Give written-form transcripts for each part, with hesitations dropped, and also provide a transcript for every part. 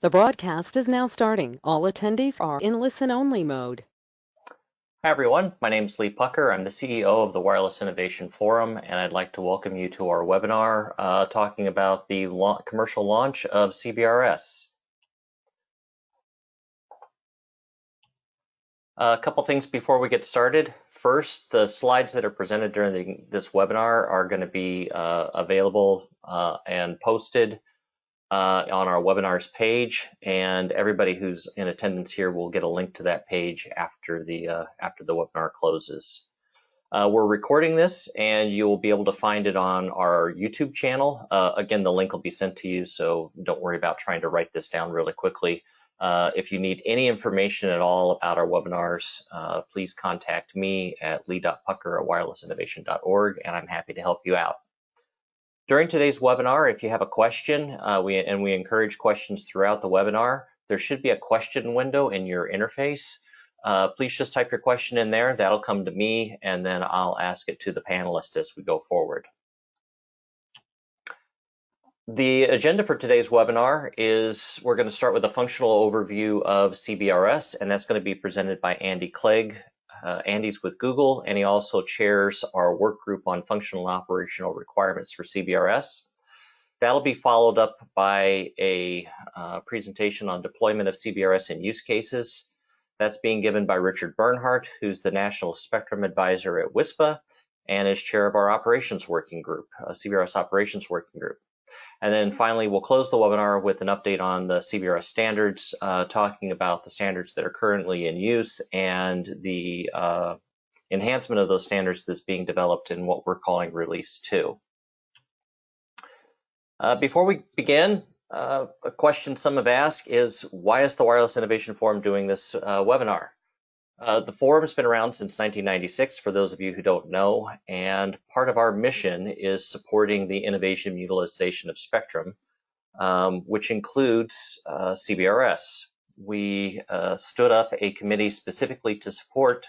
The broadcast is now starting. All attendees are in listen-only mode. Hi everyone, my name is Lee Pucker. I'm the CEO of the Wireless Innovation Forum, and I'd like to welcome you to our webinar talking about the commercial launch of CBRS. A couple things before we get started. First, the slides that are presented during this webinar are going to be available and posted on our webinars page, and everybody who's in attendance here will get a link to that page after the webinar closes. We're recording this, and you'll be able to find it on our YouTube channel. Again, the link will be sent to you, so don't worry about trying to write this down really quickly. If you need any information at all about our webinars, please contact me at lee.pucker@wirelessinnovation.org, and I'm happy to help you out. During today's webinar, if you have a question, we encourage questions throughout the webinar, there should be a question window in your interface. Please just type your question in there. That'll come to me, and then I'll ask it to the panelists as we go forward. The agenda for today's webinar is we're going to start with a functional overview of CBRS, and that's going to be presented by Andy Clegg. Andy's with Google, and he also chairs our work group on functional and operational requirements for CBRS. That'll be followed up by a presentation on deployment of CBRS in use cases. That's being given by Richard Bernhardt, who's the National Spectrum Advisor at WISPA and is chair of our operations working group, CBRS Operations Working Group. And then finally, we'll close the webinar with an update on the CBRS standards, talking about the standards that are currently in use and the enhancement of those standards that's being developed in what we're calling Release 2. Before we begin, a question some have asked is, why is the Wireless Innovation Forum doing this webinar? The forum's been around since 1996, for those of you who don't know, and part of our mission is supporting the innovation and utilization of spectrum, which includes CBRS. We stood up a committee specifically to support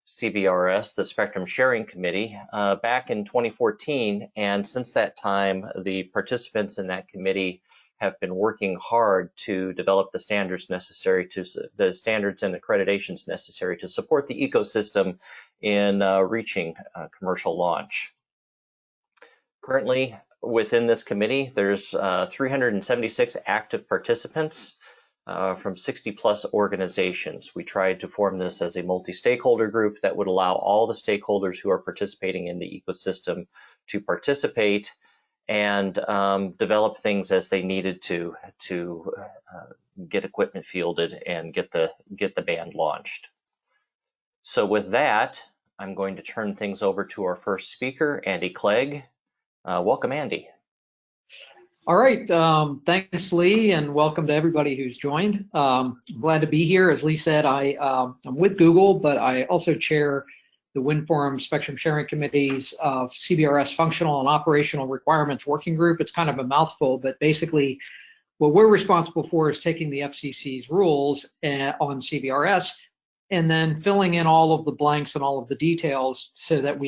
CBRS, the Spectrum Sharing Committee, back in 2014, and since that time, the participants in that committee have been working hard to develop the standards necessary the standards and accreditations necessary to support the ecosystem in reaching commercial launch. Currently, within this committee, there's 376 active participants from 60+ organizations. We tried to form this as a multi-stakeholder group that would allow all the stakeholders who are participating in the ecosystem to participate and develop things as they needed to get equipment fielded and get the band launched. So with that, I'm going to turn things over to our first speaker, Andy Clegg. Welcome, Andy. All right, thanks, Lee, and welcome to everybody who's joined. I'm glad to be here. As Lee said, I'm with Google, but I also chair the WInnForum Spectrum Sharing Committee's CBRS Functional and Operational Requirements Working Group. It's kind of a mouthful, but basically what we're responsible for is taking the FCC's rules on CBRS and then filling in all of the blanks and all of the details so that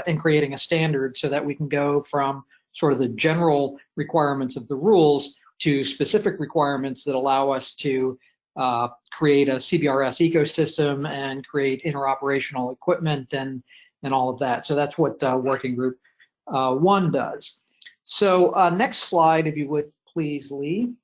and creating a standard so that we can go from sort of the general requirements of the rules to specific requirements that allow us to create a CBRS ecosystem and create interoperational equipment and all of that. So that's what Working Group 1 does. So next slide, if you would please, Lee.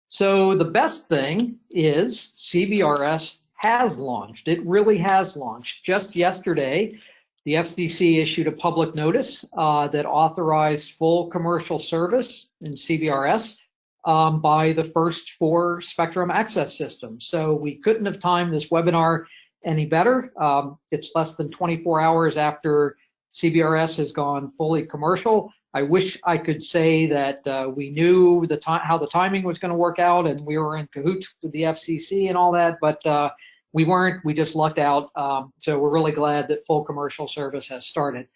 So the best thing is CBRS has launched. It really has launched. Just yesterday, the FCC issued a public notice that authorized full commercial service in CBRS by the first 4 spectrum access systems. So we couldn't have timed this webinar any better. It's less than 24 hours after CBRS has gone fully commercial. I wish I could say that we knew how the timing was going to work out and we were in cahoots with the FCC and all that, but we weren't. We just lucked out. So we're really glad that full commercial service has started.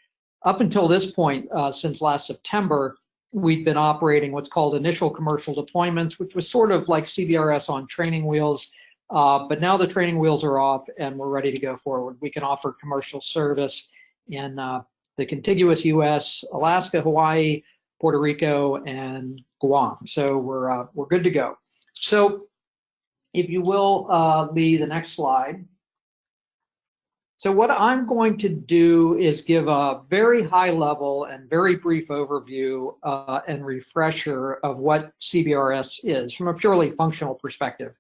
Up until this point, since last September, we've been operating what's called initial commercial deployments, which was sort of like CBRS on training wheels. But now the training wheels are off and we're ready to go forward. We can offer commercial service in the contiguous US, Alaska, Hawaii, Puerto Rico, and Guam. So we're good to go. So if you will, Lee, the next slide. So what I'm going to do is give a very high level and very brief overview and refresher of what CBRS is from a purely functional perspective.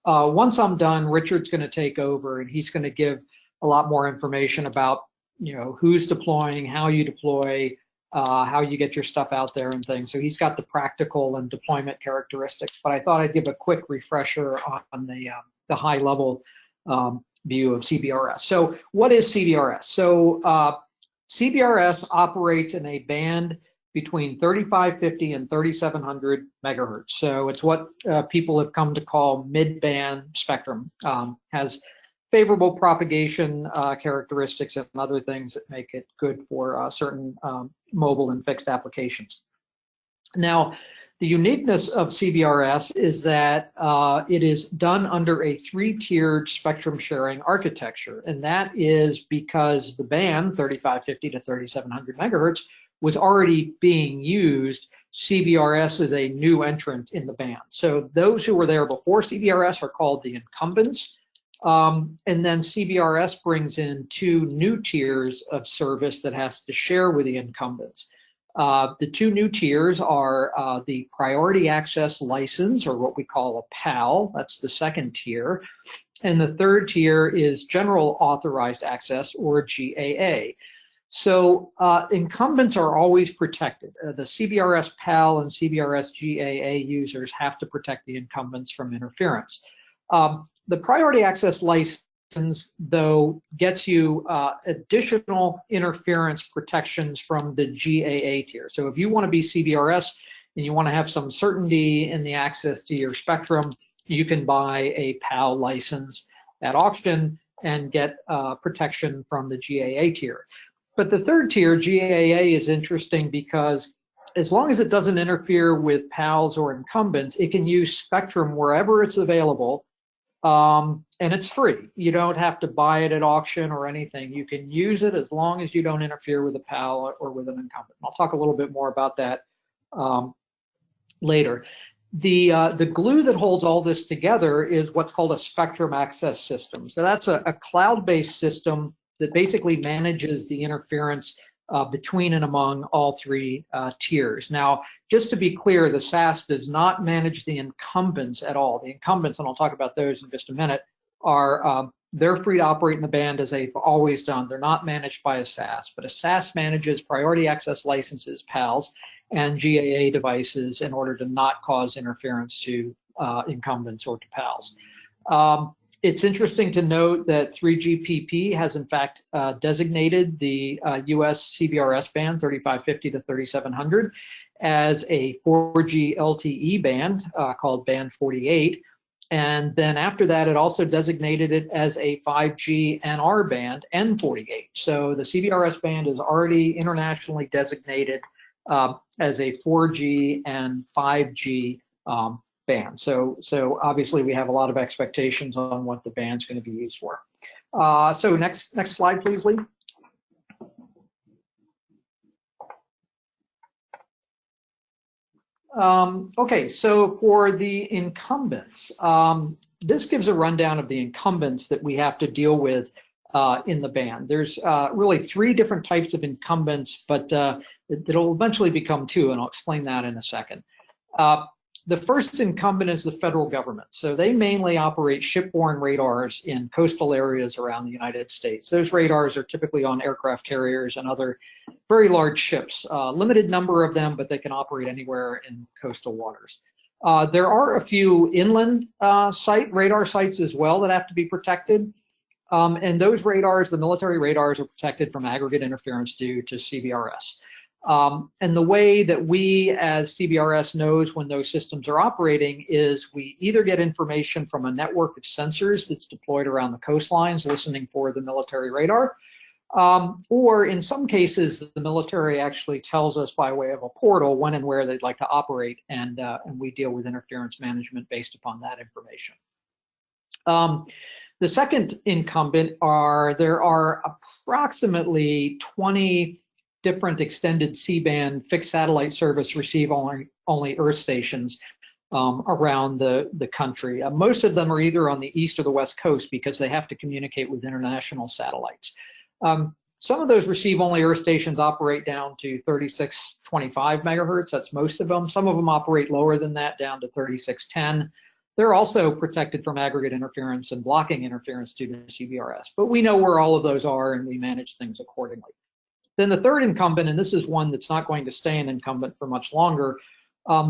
Once I'm done, Richard's going to take over and he's going to give a lot more information about, you know, who's deploying, how you deploy, how you get your stuff out there and things. So he's got the practical and deployment characteristics, but I thought I'd give a quick refresher on the high level view of CBRS. So what is CBRS? So CBRS operates in a band between 3550 and 3700 megahertz. So it's what people have come to call mid-band spectrum. Has favorable propagation characteristics and other things that make it good for certain mobile and fixed applications. Now, the uniqueness of CBRS is that it is done under a three-tiered spectrum sharing architecture, and that is because the band 3550 to 3700 megahertz was already being used. CBRS is a new entrant in the band. So those who were there before CBRS are called the incumbents, and then CBRS brings in two new tiers of service that has to share with the incumbents. The two new tiers are the priority access license, or what we call a PAL, that's the second tier, and the third tier is general authorized access, or GAA. So incumbents are always protected. The CBRS PAL and CBRS GAA users have to protect the incumbents from interference. The priority access license, though, gets you additional interference protections from the GAA tier. So if you want to be CBRS and you want to have some certainty in the access to your spectrum, you can buy a PAL license at auction and get protection from the GAA tier. But the third tier, GAA, is interesting because as long as it doesn't interfere with PALs or incumbents, it can use spectrum wherever it's available. And it's free. You don't have to buy it at auction or anything. You can use it as long as you don't interfere with a PAL or with an incumbent. I'll talk a little bit more about that later. The glue that holds all this together is what's called a spectrum access system. So that's a cloud-based system that basically manages the interference between and among all three tiers. Now, just to be clear, the SAS does not manage the incumbents at all. The incumbents, and I'll talk about those in just a minute, are they're free to operate in the band as they've always done. They're not managed by a SAS, but a SAS manages priority access licenses, PALs, and GAA devices in order to not cause interference to incumbents or to PALs. It's interesting to note that 3GPP has in fact designated the US CBRS band 3550 to 3700 as a 4G LTE band called band 48. And then after that, it also designated it as a 5G NR band, N48. So the CBRS band is already internationally designated as a 4G and 5G band. So obviously we have a lot of expectations on what the band's going to be used for. So next slide, please, Lee. Okay, so for the incumbents, this gives a rundown of the incumbents that we have to deal with in the band. There's really three different types of incumbents, but it'll eventually become two, and I'll explain that in a second. The first incumbent is the federal government. So they mainly operate shipborne radars in coastal areas around the United States. Those radars are typically on aircraft carriers and other very large ships. Limited number of them, but they can operate anywhere in coastal waters. There are a few inland radar sites as well that have to be protected. And those radars, the military radars, are protected from aggregate interference due to CBRS. And the way that we as CBRS knows when those systems are operating is we either get information from a network of sensors that's deployed around the coastlines listening for the military radar, or in some cases the military actually tells us by way of a portal when and where they'd like to operate, and we deal with interference management based upon that information. The second incumbent there are approximately 20 different extended C-band fixed satellite service receive-only Earth stations around the country. Most of them are either on the east or the west coast because they have to communicate with international satellites. Some of those receive-only Earth stations operate down to 3625 megahertz. That's most of them. Some of them operate lower than that, down to 3610. They're also protected from aggregate interference and blocking interference due to CBRS. But we know where all of those are, and we manage things accordingly. Then the third incumbent, and this is one that's not going to stay an incumbent for much longer,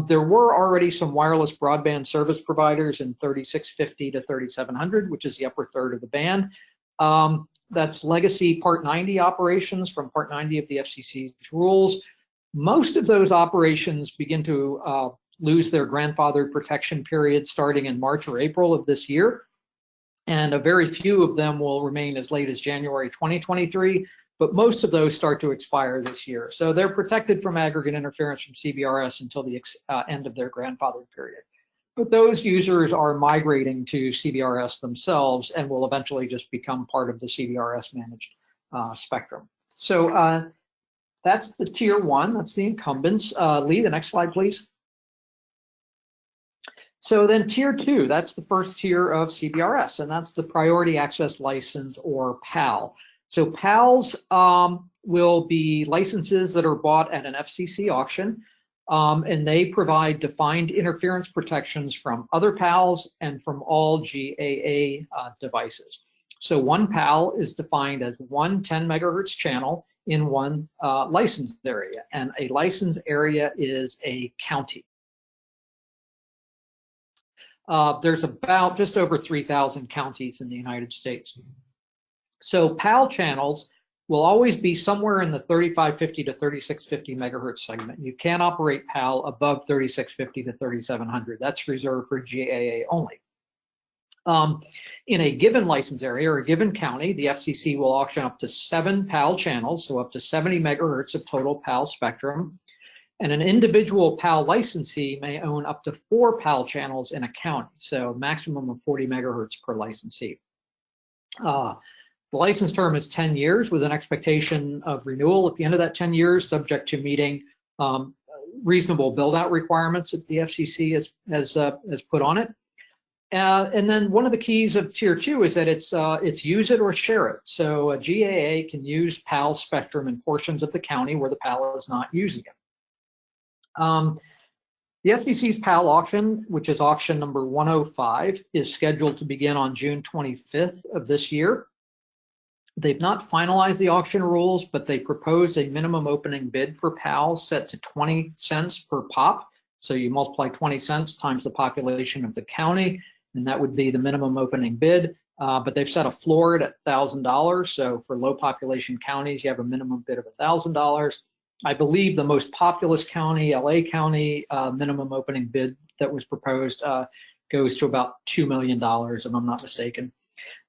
there were already some wireless broadband service providers in 3650 to 3700, which is the upper third of the band. That's legacy Part 90 operations from Part 90 of the FCC's rules. Most of those operations begin to lose their grandfathered protection period starting in March or April of this year. And a very few of them will remain as late as January 2023, but most of those start to expire this year. So they're protected from aggregate interference from CBRS until the end of their grandfathered period. But those users are migrating to CBRS themselves and will eventually just become part of the CBRS managed spectrum. So that's the tier one, that's the incumbents. Lee, the next slide, please. So then tier two, that's the first tier of CBRS, and that's the priority access license, or PAL. So PALs will be licenses that are bought at an FCC auction. And they provide defined interference protections from other PALs and from all GAA devices. So one PAL is defined as one 10 megahertz channel in one license area, and a license area is a county. There's about just over 3,000 counties in the United States. So PAL channels will always be somewhere in the 3550 to 3650 megahertz segment. You can't operate PAL above 3650 to 3700. That's reserved for GAA only. In a given license area or a given county, the FCC will auction up to 7 PAL channels, so up to 70 megahertz of total PAL spectrum. And an individual PAL licensee may own up to 4 PAL channels in a county, so maximum of 40 megahertz per licensee. The license term is 10 years with an expectation of renewal at the end of that 10 years, subject to meeting reasonable build-out requirements that the FCC has put on it. And then one of the keys of Tier 2 is that it's use it or share it. So a GAA can use PAL spectrum in portions of the county where the PAL is not using it. The FCC's PAL auction, which is auction number 105, is scheduled to begin on June 25th of this year. They've not finalized the auction rules, but they propose a minimum opening bid for PAL set to 20 cents per pop. So you multiply 20 cents times the population of the county, and that would be the minimum opening bid. But they've set a floor at $1,000. So for low population counties, you have a minimum bid of $1,000. I believe the most populous county, LA County, minimum opening bid that was proposed goes to about $2 million, if I'm not mistaken.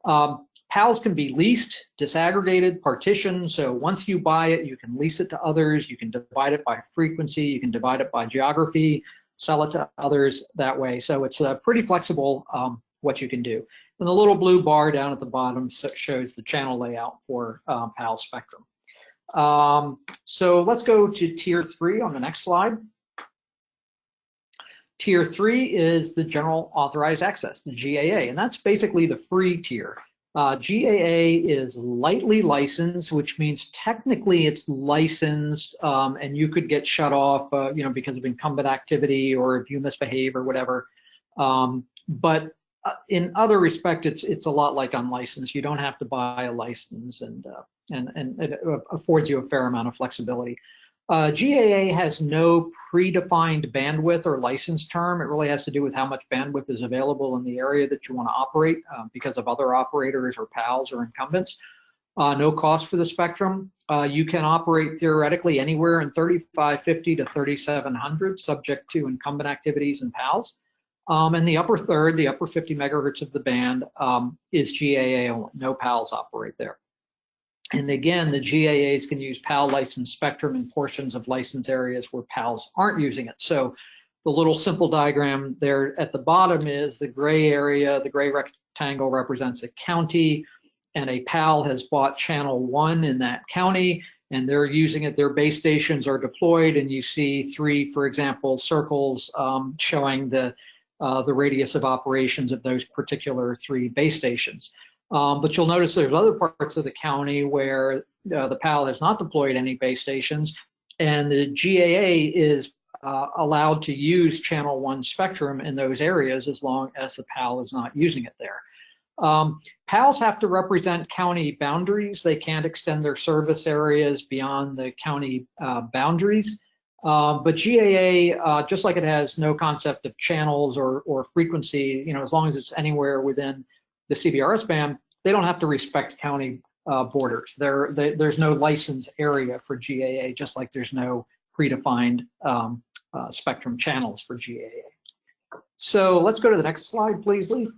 PALs can be leased, disaggregated, partitioned. So once you buy it, you can lease it to others. You can divide it by frequency. You can divide it by geography, sell it to others that way. So it's pretty flexible what you can do. And the little blue bar down at the bottom shows the channel layout for PAL spectrum. So let's go to Tier 3 on the next slide. Tier 3 is the general authorized access, the GAA, and that's basically the free tier. GAA is lightly licensed, which means technically it's licensed, and you could get shut off, because of incumbent activity or if you misbehave or whatever. But in other respects, it's a lot like unlicensed. You don't have to buy a license, and it affords you a fair amount of flexibility. GAA has no predefined bandwidth or license term. It really has to do with how much bandwidth is available in the area that you want to operate because of other operators or PALs or incumbents. No cost for the spectrum. You can operate theoretically anywhere in 3550 to 3700, subject to incumbent activities and PALs. And the upper third, the upper 50 megahertz of the band is GAA only. No PALs operate there. And again, the GAAs can use PAL licensed spectrum in portions of license areas where PALs aren't using it. So the little simple diagram there at the bottom is the gray area. The gray rectangle represents a county, and a PAL has bought channel 1 in that county. and they're using it. Their base stations are deployed, and you see 3, for example, circles showing the radius of operations of those particular 3 base stations. But you'll notice there's other parts of the county where the PAL has not deployed any base stations, and the GAA is allowed to use channel 1 spectrum in those areas as long as the PAL is not using it there. PALs have to represent county boundaries. They can't extend their service areas beyond the county boundaries. But GAA, just like it has no concept of channels or frequency, as long as it's anywhere within the CBRS band, they don't have to respect county borders. There's no license area for GAA, just like there's no predefined spectrum channels for GAA. So let's go to the next slide, please, Lee.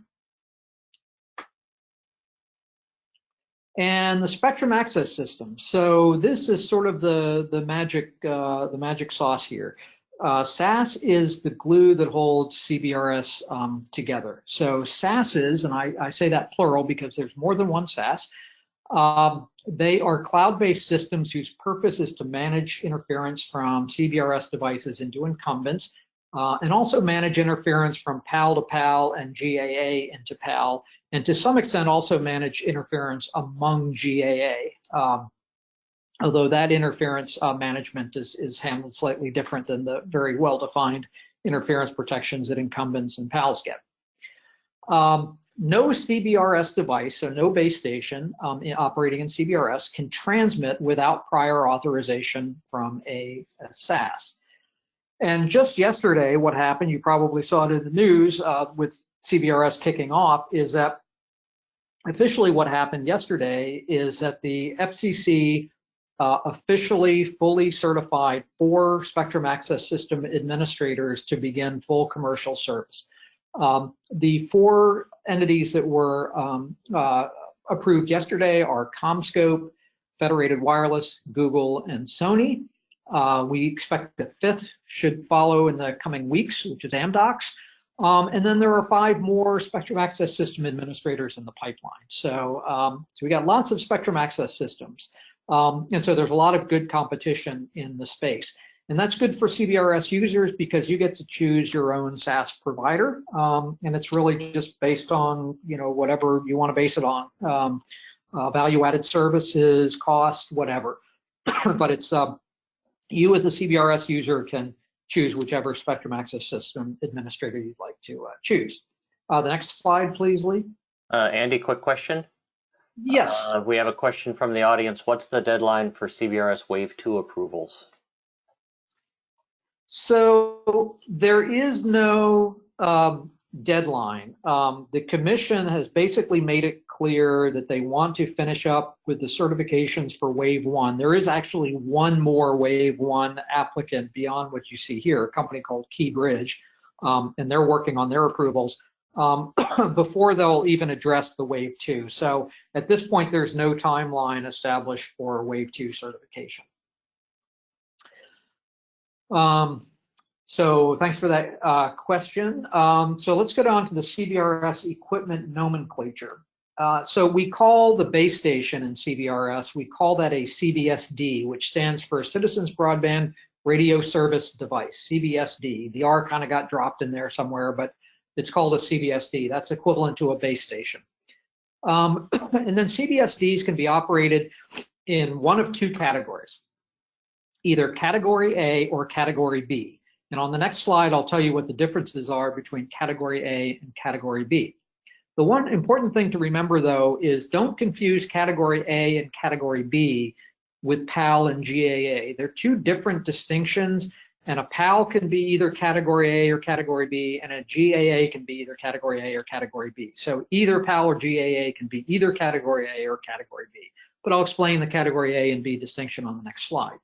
And the spectrum access system. So this is sort of the magic sauce here. SAS is the glue that holds CBRS together. So SASs, and I say that plural because there's more than one SAS, they are cloud-based systems whose purpose is to manage interference from CBRS devices into incumbents, and also manage interference from PAL to PAL and GAA into PAL, and to some extent also manage interference among GAA. Although that interference management is handled slightly different than the very well-defined interference protections that incumbents and PALs get. No CBRS device, so no base station operating in CBRS, can transmit without prior authorization from a SAS. And just yesterday, what happened, you probably saw it in the news with CBRS kicking off, is that officially what happened yesterday is that the FCC officially fully certified 4 spectrum access system administrators to begin full commercial service. The 4 entities that were approved yesterday are CommScope, Federated Wireless, Google, and Sony. We expect the 5th should follow in the coming weeks, which is Amdocs. And then there are 5 more spectrum access system administrators in the pipeline. So we got lots of spectrum access systems. And so there's a lot of good competition in the space. And that's good for CBRS users because you get to choose your own SAS provider. And it's really just based on, whatever you want to base it on, value-added services, cost, whatever. But it's you as a CBRS user can choose whichever spectrum access system administrator you'd like to choose. The next slide, please, Lee. Andy, quick question. Yes. We have a question from the audience. What's the deadline for CBRS Wave 2 approvals? So there is no deadline. The commission has basically made it clear that they want to finish up with the certifications for Wave 1. There is actually one more Wave 1 applicant beyond what you see here, a company called KeyBridge, and they're working on their approvals before they'll even address the Wave 2. So at this point, there's no timeline established for Wave 2 certification. So thanks for that question. So let's get on to the CBRS equipment nomenclature. So we call the base station in CBRS, we call that a CBSD, which stands for Citizens Broadband Radio Service Device, CBSD. The R kind of got dropped in there somewhere, but it's called a CBSD. That's equivalent to a base station. And then CBSDs can be operated in one of 2 categories, either Category A or Category B. And on the next slide, I'll tell you what the differences are between Category A and Category B. The one important thing to remember, though, is don't confuse Category A and Category B with PAL and GAA. They're 2 different distinctions, and a PAL can be either Category A or Category B, and a GAA can be either Category A or Category B. So either PAL or GAA can be either Category A or Category B. But I'll explain the Category A and B distinction on the next slide.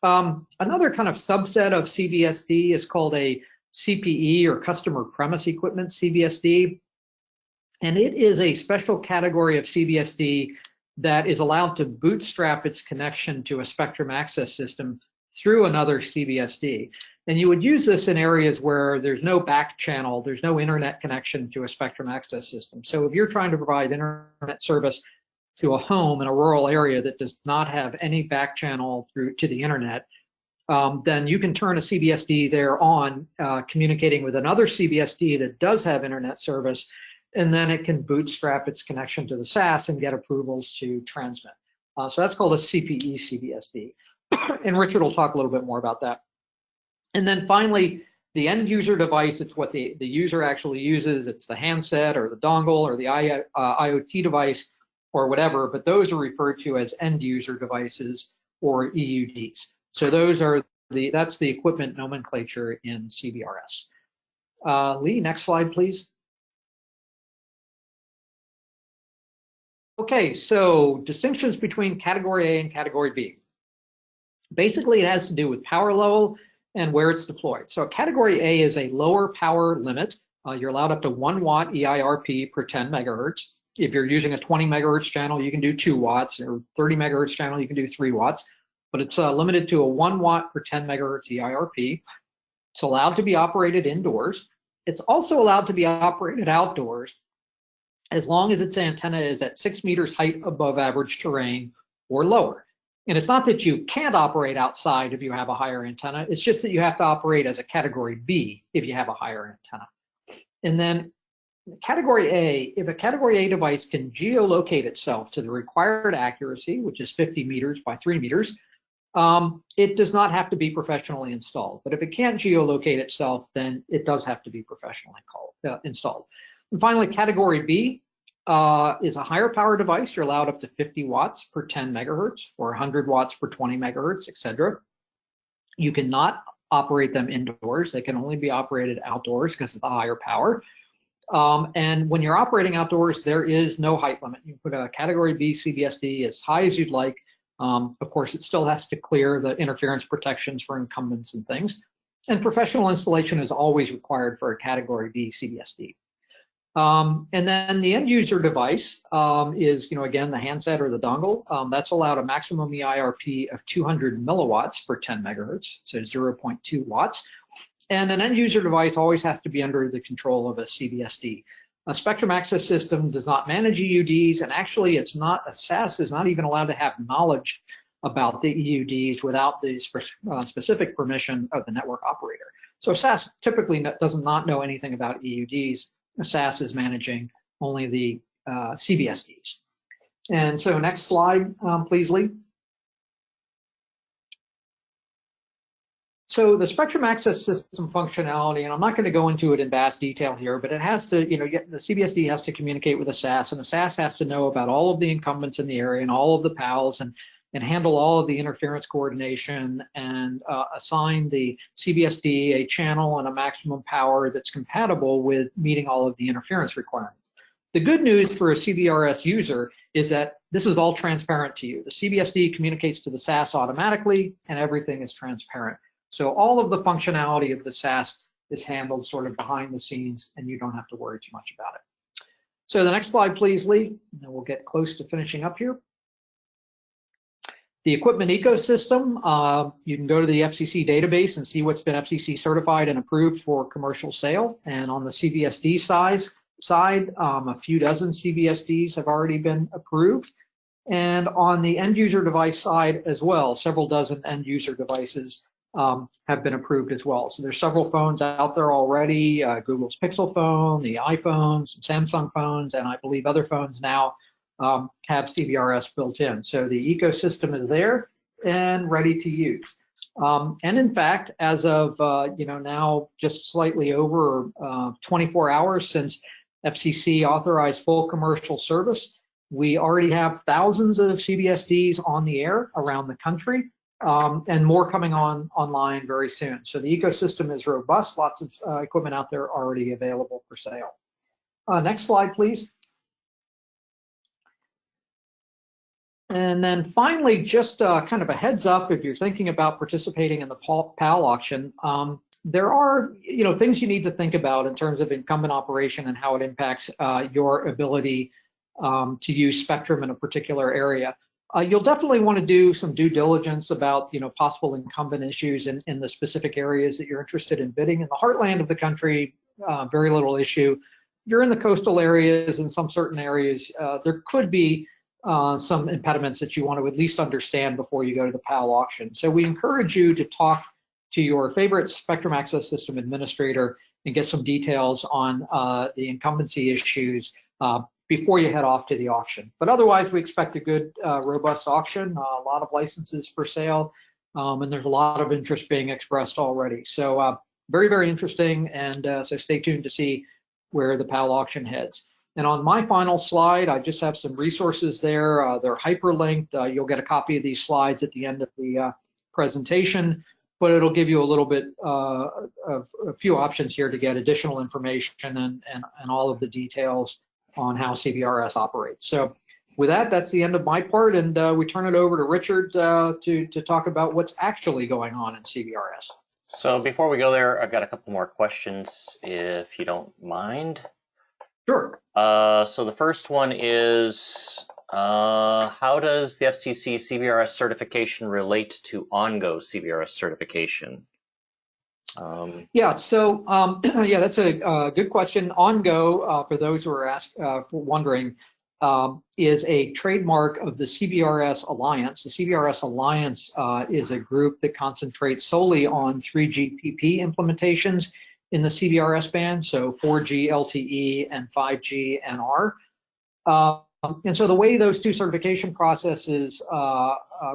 Another kind of subset of CBSD is called a CPE, or Customer Premise Equipment, CBSD. And it is a special category of CBSD that is allowed to bootstrap its connection to a spectrum access system through another CBSD. And you would use this in areas where there's no back channel, there's no internet connection to a spectrum access system. So if you're trying to provide internet service to a home in a rural area that does not have any back channel through to the internet, then you can turn a CBSD there on, communicating with another CBSD that does have internet service, and then it can bootstrap its connection to the SAS and get approvals to transmit. So that's called a CPE CBSD. And Richard will talk a little bit more about that. And then finally, the end user device, it's what the user actually uses. It's the handset or the dongle or the IoT device or whatever, but those are referred to as end user devices or EUDs. So those are that's the equipment nomenclature in CBRS. Lee, next slide, please. Okay, so distinctions between Category A and Category B. Basically, it has to do with power level and where it's deployed. So Category A is a lower power limit. You're allowed up to 1 watt EIRP per 10 megahertz. If you're using a 20 megahertz channel, you can do 2 watts, or 30 megahertz channel, you can do 3 watts. But it's limited to a 1 watt per 10 megahertz EIRP. It's allowed to be operated indoors. It's also allowed to be operated outdoors as long as its antenna is at 6 meters height above average terrain or lower. And it's not that you can't operate outside if you have a higher antenna, it's just that you have to operate as a Category B if you have a higher antenna. And then Category A, if a Category A device can geolocate itself to the required accuracy, which is 50 meters by 3 meters, it does not have to be professionally installed. But if it can't geolocate itself, then it does have to be professionally installed. And finally, Category B is a higher power device. You're allowed up to 50 watts per 10 megahertz or 100 watts per 20 megahertz, etc. You cannot operate them indoors. They can only be operated outdoors because of the higher power. And when you're operating outdoors, there is no height limit. You can put a Category B CBSD as high as you'd like. Of course, it still has to clear the interference protections for incumbents and things. And professional installation is always required for a Category B CBSD. And then the end user device is, again, the handset or the dongle. That's allowed a maximum EIRP of 200 milliwatts per 10 megahertz, so 0.2 watts. And an end user device always has to be under the control of a CBSD. A spectrum access system does not manage EUDs, and actually a SAS is not even allowed to have knowledge about the EUDs without the specific permission of the network operator. So SAS typically does not know anything about EUDs. SAS is managing only the CBSDs. And so next slide, please, Lee. So the spectrum access system functionality, and I'm not going to go into it in vast detail here, but it has to, the CBSD has to communicate with the SAS, and the SAS has to know about all of the incumbents in the area and all of the PALs and handle all of the interference coordination and assign the CBSD a channel and a maximum power that's compatible with meeting all of the interference requirements. The good news for a CBRS user is that this is all transparent to you. The CBSD communicates to the SAS automatically, and everything is transparent. So all of the functionality of the SAS is handled sort of behind the scenes, and you don't have to worry too much about it. So the next slide, please, Lee, and we'll get close to finishing up here. The equipment ecosystem, you can go to the FCC database and see what's been FCC certified and approved for commercial sale. And on the CBSD side, a few dozen CBSDs have already been approved. And on the end user device side as well, several dozen end user devices have been approved as well. So there's several phones out there already, Google's Pixel phone, the iPhones, Samsung phones, and I believe other phones now have CBRS built in. So the ecosystem is there and ready to use. And in fact, as of now just slightly over 24 hours since FCC authorized full commercial service, we already have thousands of CBSDs on the air around the country. And more coming online very soon. So the ecosystem is robust, lots of equipment out there already available for sale. Next slide, please. And then finally, just kind of a heads up, if you're thinking about participating in the PAL auction, there are things you need to think about in terms of incumbent operation and how it impacts your ability to use spectrum in a particular area. You'll definitely want to do some due diligence about possible incumbent issues in the specific areas that you're interested in bidding. In the heartland of the country, very little issue. If you're in the coastal areas and some certain areas, there could be some impediments that you want to at least understand before you go to the PAL auction. So we encourage you to talk to your favorite Spectrum Access System administrator and get some details on the incumbency issues before you head off to the auction. But otherwise, we expect a good, robust auction, a lot of licenses for sale, and there's a lot of interest being expressed already. So very, very interesting, and so stay tuned to see where the PAL auction heads. And on my final slide, I just have some resources there. They're hyperlinked. You'll get a copy of these slides at the end of the presentation, but it'll give you a little bit of a few options here to get additional information and all of the details on how CBRS operates. So with that, that's the end of my part, and we turn it over to Richard to talk about what's actually going on in CBRS. So before we go there, I've got a couple more questions, if you don't mind. Sure. So the first one is, how does the FCC CBRS certification relate to OnGo CBRS certification? Yeah, so yeah, that's a good question. OnGo, for those who are wondering, is a trademark of the CBRS Alliance. The CBRS Alliance is a group that concentrates solely on 3GPP implementations in the CBRS band, so 4G LTE and 5G NR. And so the way those two certification processes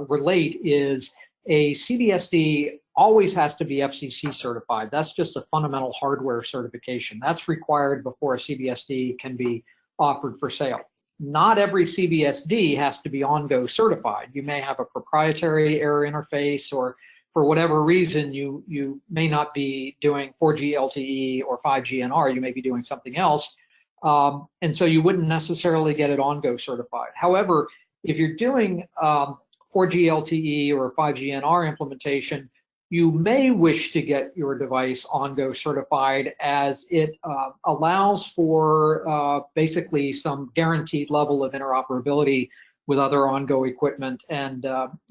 relate is a CBSD always has to be FCC certified. That's just a fundamental hardware certification. That's required before a CBSD can be offered for sale. Not every CBSD has to be OnGo certified. You may have a proprietary error interface, or for whatever reason, you may not be doing 4G LTE or 5G NR. You may be doing something else. And so you wouldn't necessarily get it OnGo certified. However, if you're doing 4G LTE or 5G NR implementation, you may wish to get your device OnGo certified, as it allows for basically some guaranteed level of interoperability with other OnGo equipment and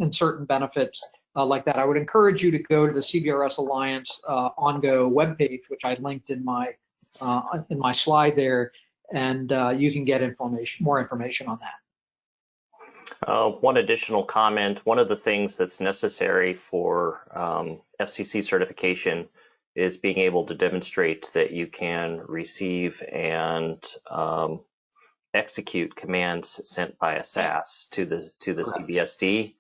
certain benefits like that. I would encourage you to go to the CBRS Alliance OnGo webpage, which I linked in my slide there, and you can get more information on that. One additional comment, one of the things that's necessary for FCC certification is being able to demonstrate that you can receive and execute commands sent by a SAS to the CBSD.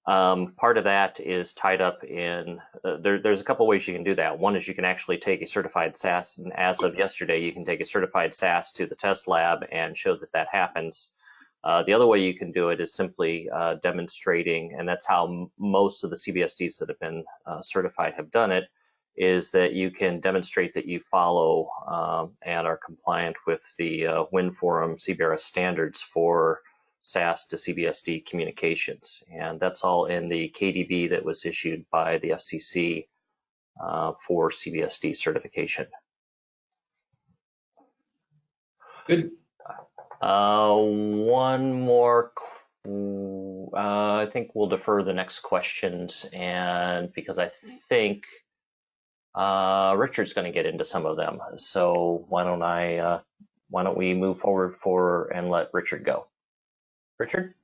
Part of that is tied up in, there's a couple ways you can do that. One is you can actually take a certified SAS, and as of yesterday, you can take a certified SAS to the test lab and show that that happens. The other way you can do it is simply demonstrating, and that's how most of the CBSDs that have been certified have done it, is that you can demonstrate that you follow and are compliant with the WINForum CBRS standards for SAS to CBSD communications. And that's all in the KDB that was issued by the FCC for CBSD certification. Good. One more, I think we'll defer the next questions, and because I think Richard's going to get into some of them. So why don't we move forward and let Richard go. Richard?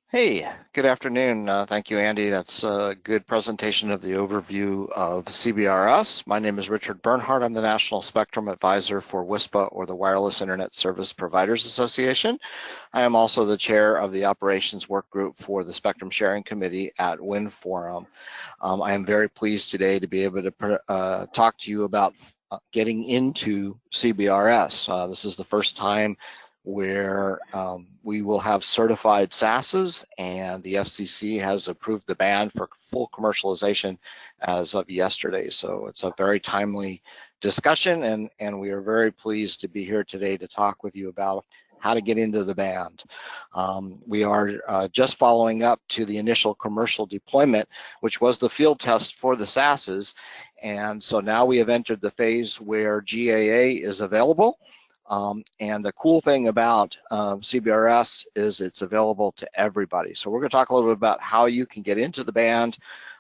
Hey, good afternoon. Thank you, Andy. That's a good presentation of the overview of CBRS. My name is Richard Bernhardt. I'm the National Spectrum Advisor for WISPA, or the Wireless Internet Service Providers Association. I am also the chair of the Operations Work Group for the Spectrum Sharing Committee at WINForum. I am very pleased today to be able to talk to you about getting into CBRS. This is the first time where we will have certified SASs, and the FCC has approved the band for full commercialization as of yesterday. So it's a very timely discussion, and we are very pleased to be here today to talk with you about how to get into the band. We are just following up to the initial commercial deployment, which was the field test for the SASs, and so now we have entered the phase where GAA is available. And the cool thing about CBRS is it's available to everybody. So we're going to talk a little bit about how you can get into the band,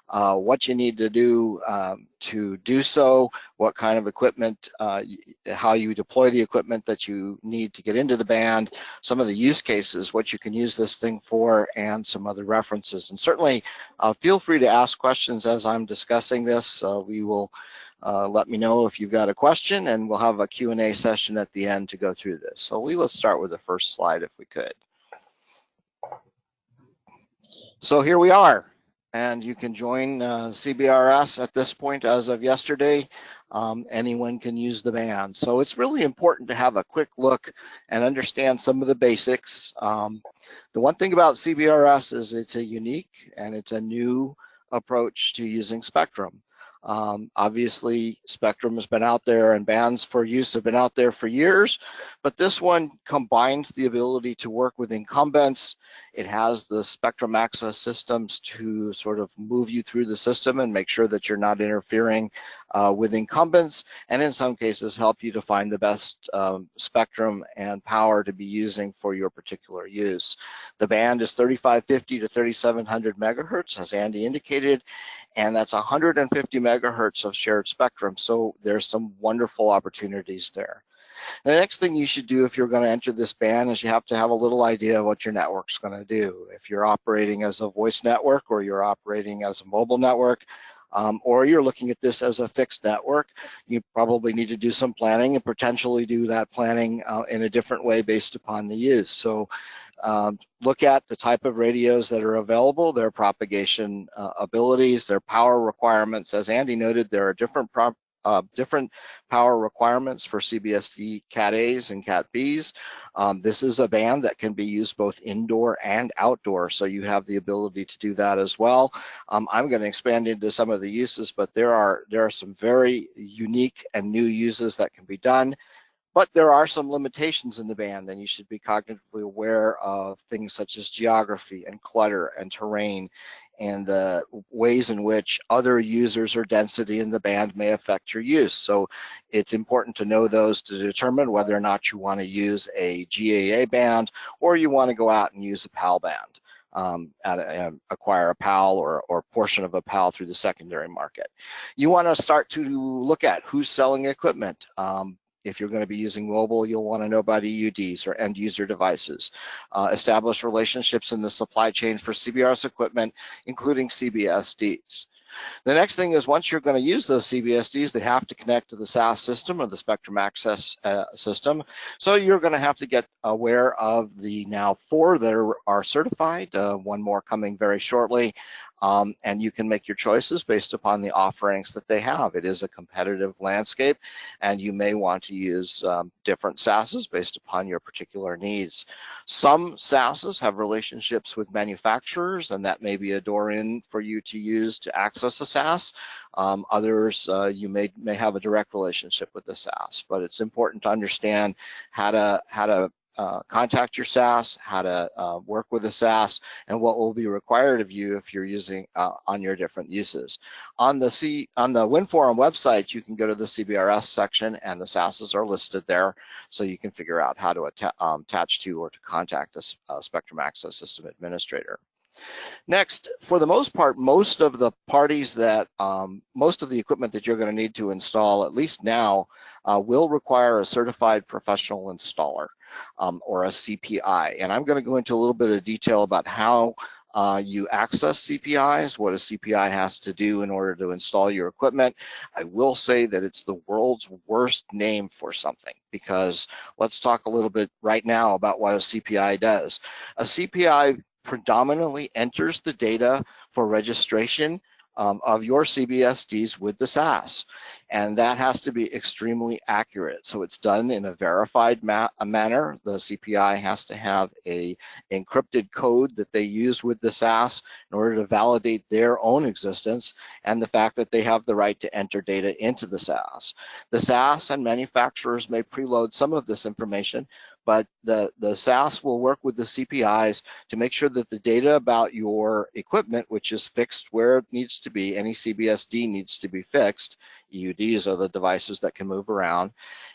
what you need to do so, what kind of equipment, how you deploy the equipment that you need to get into the band, some of the use cases, what you can use this thing for, and some other references. And certainly feel free to ask questions as I'm discussing this. We will let me know if you've got a question, and we'll have a Q&A session at the end to go through this. So let's start with the first slide if we could. So here we are, and you can join CBRS at this point as of yesterday. Anyone can use the band. So it's really important to have a quick look and understand some of the basics. The one thing about CBRS is it's a unique and it's a new approach to using Spectrum. Obviously, Spectrum has been out there and bands for use have been out there for years, but this one combines the ability to work with incumbents. It has the Spectrum access systems to sort of move you through the system and make sure that you're not interfering with incumbents, and in some cases help you to find the best spectrum and power to be using for your particular use. The band is 3550 to 3700 megahertz, as Andy indicated, and that's 150 megahertz of shared spectrum. So there's some wonderful opportunities there. The next thing you should do if you're going to enter this band is you have to have a little idea of what your network's going to do. If you're operating as a voice network, or you're operating as a mobile network, or you're looking at this as a fixed network, you probably need to do some planning and potentially do that planning in a different way based upon the use. So look at the type of radios that are available, their propagation abilities, their power requirements. As Andy noted, there are different power requirements for CBSD Cat A's and Cat B's. This is a band that can be used both indoor and outdoor, so you have the ability to do that as well. I'm going to expand into some of the uses, but there are some very unique and new uses that can be done. But there are some limitations in the band, and you should be cognitively aware of things such as geography and clutter and terrain, and the ways in which other users or density in the band may affect your use. So it's important to know those to determine whether or not you want to use a GAA band or you want to go out and use a PAL band. Acquire a PAL or portion of a PAL through the secondary market. You want to start to look at who's selling equipment. If you're going to be using mobile, you'll want to know about EUDs or end user devices. Establish relationships in the supply chain for CBRS equipment, including CBSDs. The next thing is, once you're going to use those CBSDs, they have to connect to the SAS system or the Spectrum Access system. So you're going to have to get aware of the now 4 that are certified, one more coming very shortly. And you can make your choices based upon the offerings that they have. It is a competitive landscape, and you may want to use different SASs based upon your particular needs. Some SASs have relationships with manufacturers, and that may be a door in for you to use to access a SAS. Others, you may have a direct relationship with the SAS, but it's important to understand how to contact your SAS, how to work with the SAS, and what will be required of you if you're using on your different uses. On the WInnForum website, you can go to the CBRS section, and the SASs are listed there, so you can figure out how to attach to or to contact a Spectrum Access System administrator. Next, for the most part, most of the parties that, most of the equipment that you're going to need to install, at least now, will require a certified professional installer. Or a CPI. And I'm going to go into a little bit of detail about how you access CPIs, what a CPI has to do in order to install your equipment. I will say that it's the world's worst name for something, because let's talk a little bit right now about what a CPI does. A CPI predominantly enters the data for registration of your CBSDs with the SAS, and that has to be extremely accurate. So it's done in a verified manner. The CPI has to have a encrypted code that they use with the SAS in order to validate their own existence and the fact that they have the right to enter data into the SAS. The SAS and manufacturers may preload some of this information, but the SAS will work with the CPIs to make sure that the data about your equipment, which is fixed where it needs to be, any CBSD needs to be fixed, EUDs are the devices that can move around.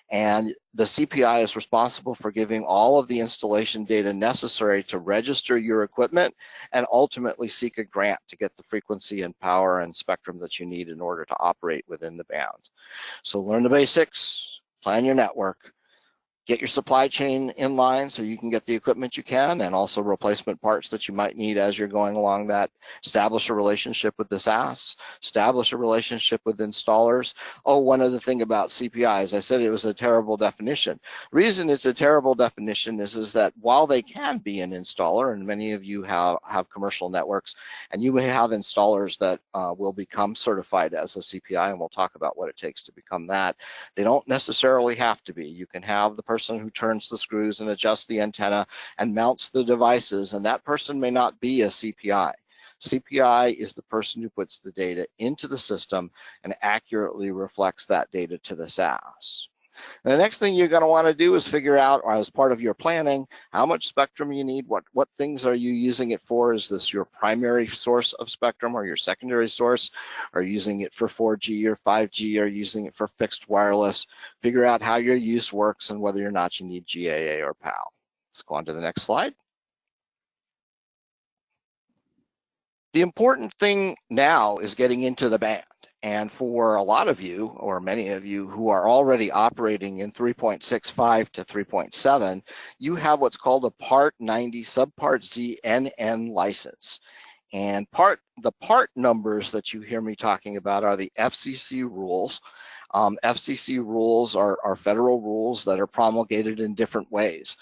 And the CPI is responsible for giving all of the installation data necessary to register your equipment and ultimately seek a grant to get the frequency and power and spectrum that you need in order to operate within the band. So learn the basics, plan your network, get your supply chain in line so you can get the equipment you can and also replacement parts that you might need as you're going along that. Establish a relationship with the SAS, establish a relationship with installers. Oh, one other thing about CPIs, I said it was a terrible definition. Reason it's a terrible definition is that while they can be an installer, and many of you have commercial networks, and you may have installers that will become certified as a CPI, and we'll talk about what it takes to become that. They don't necessarily have to be. You can have the person who turns the screws and adjusts the antenna and mounts the devices, and that person may not be a CPI. CPI is the person who puts the data into the system and accurately reflects that data to the SAS. And the next thing you're going to want to do is figure out, or as part of your planning, how much spectrum you need, what things are you using it for? Is this your primary source of spectrum or your secondary source? Are you using it for 4G or 5G? Are you using it for fixed wireless? Figure out how your use works and whether or not you need GAA or PAL. Let's go on to the next slide. The important thing now is getting into the band. And for a lot of you, or many of you who are already operating in 3.65 to 3.7, you have what's called a Part 90 Subpart Z NN license. And the part numbers that you hear me talking about are the FCC rules. FCC rules are federal rules that are promulgated in different ways.